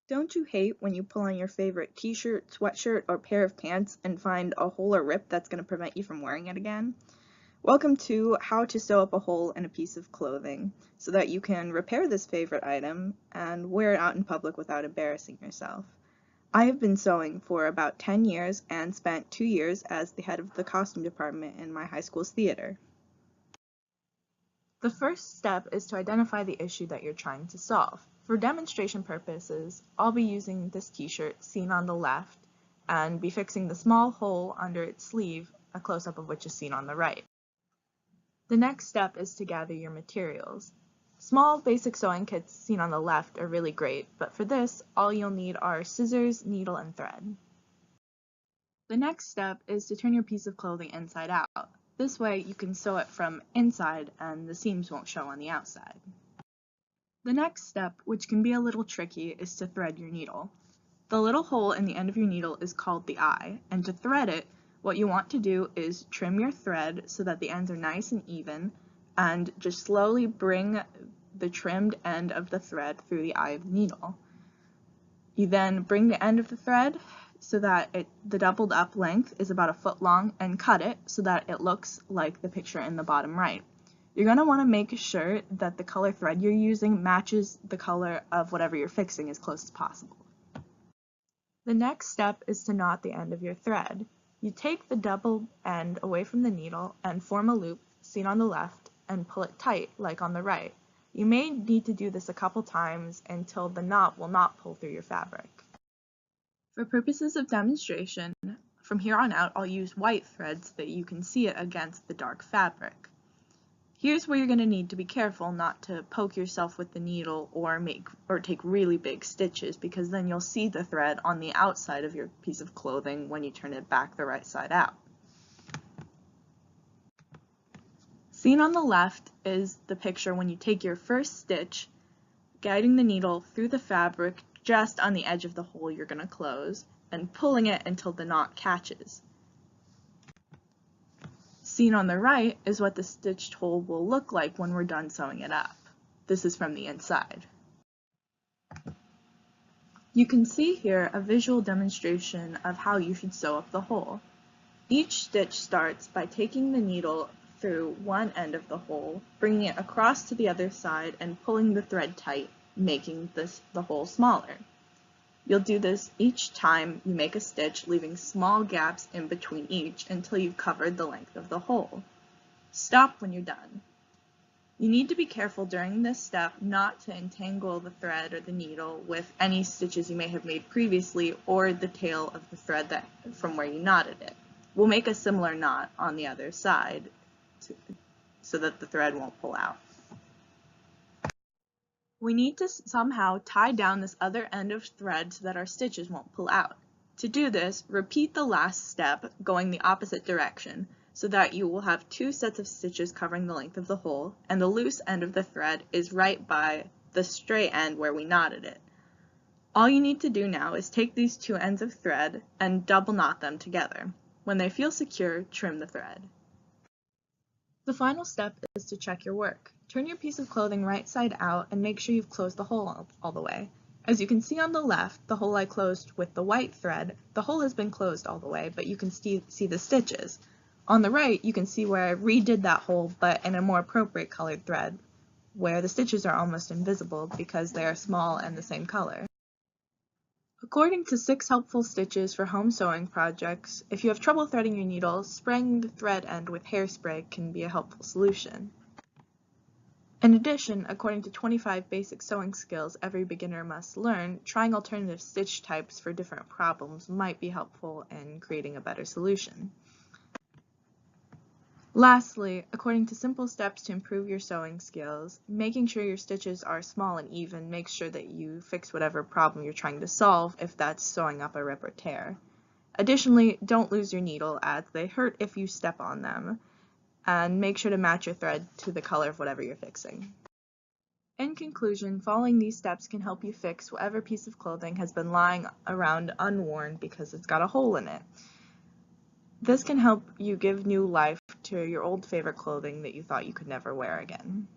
Don't you hate when you pull on your favorite t-shirt, sweatshirt, or pair of pants and find a hole or rip that's going to prevent you from wearing it again? Welcome to How to Sew Up a Hole in a Piece of Clothing so that you can repair this favorite item and wear it out in public without embarrassing yourself. I have been sewing for about 10 years and spent 2 years as the head of the costume department in my high school's theater. The first step is to identify the issue that you're trying to solve. For demonstration purposes, I'll be using this t-shirt seen on the left and be fixing the small hole under its sleeve, a close-up of which is seen on the right. The next step is to gather your materials. Small basic sewing kits seen on the left are really great, but for this, all you'll need are scissors, needle, and thread. The next step is to turn your piece of clothing inside out. This way you can sew it from inside and the seams won't show on the outside. The next step, which can be a little tricky, is to thread your needle. The little hole in the end of your needle is called the eye, and to thread it, what you want to do is trim your thread so that the ends are nice and even, and just slowly bring the trimmed end of the thread through the eye of the needle. You then bring the end of the thread so that the doubled up length is about 1 foot long and cut it so that it looks like the picture in the bottom right. You're going to want to make sure that the color thread you're using matches the color of whatever you're fixing as close as possible. The next step is to knot the end of your thread. You take the double end away from the needle and form a loop, seen on the left, and pull it tight, like on the right. You may need to do this a couple times until the knot will not pull through your fabric. For purposes of demonstration, from here on out I'll use white thread so that you can see it against the dark fabric. Here's where you're going to need to be careful not to poke yourself with the needle or take really big stitches, because then you'll see the thread on the outside of your piece of clothing when you turn it back the right side out. Seen on the left is the picture when you take your first stitch, guiding the needle through the fabric just on the edge of the hole you're going to close, and pulling it until the knot catches. Seen on the right is what the stitched hole will look like when we're done sewing it up. This is from the inside. You can see here a visual demonstration of how you should sew up the hole. Each stitch starts by taking the needle through one end of the hole, bringing it across to the other side and pulling the thread tight, making the hole smaller. You'll do this each time you make a stitch, leaving small gaps in between each until you've covered the length of the hole. Stop when you're done. You need to be careful during this step not to entangle the thread or the needle with any stitches you may have made previously or the tail of the thread from where you knotted it. We'll make a similar knot on the other side so that the thread won't pull out. We need to somehow tie down this other end of thread so that our stitches won't pull out. To do this, repeat the last step going the opposite direction so that you will have 2 sets of stitches covering the length of the hole, and the loose end of the thread is right by the stray end where we knotted it. All you need to do now is take these 2 ends of thread and double knot them together. When they feel secure, trim the thread. The final step is to check your work. Turn your piece of clothing right side out and make sure you've closed the hole all the way. As you can see on the left, the hole I closed with the white thread, the hole has been closed all the way, but you can see the stitches. On the right, you can see where I redid that hole, but in a more appropriate colored thread, where the stitches are almost invisible because they are small and the same color. According to 6 helpful stitches for home sewing projects, if you have trouble threading your needle, spraying the thread end with hairspray can be a helpful solution. In addition, according to 25 basic sewing skills every beginner must learn, trying alternative stitch types for different problems might be helpful in creating a better solution. Lastly, according to simple steps to improve your sewing skills, making sure your stitches are small and even makes sure that you fix whatever problem you're trying to solve, if that's sewing up a rip or tear. Additionally, don't lose your needle, as they hurt if you step on them, and make sure to match your thread to the color of whatever you're fixing. In conclusion, following these steps can help you fix whatever piece of clothing has been lying around unworn because it's got a hole in it. This can help you give new life to your old favorite clothing that you thought you could never wear again.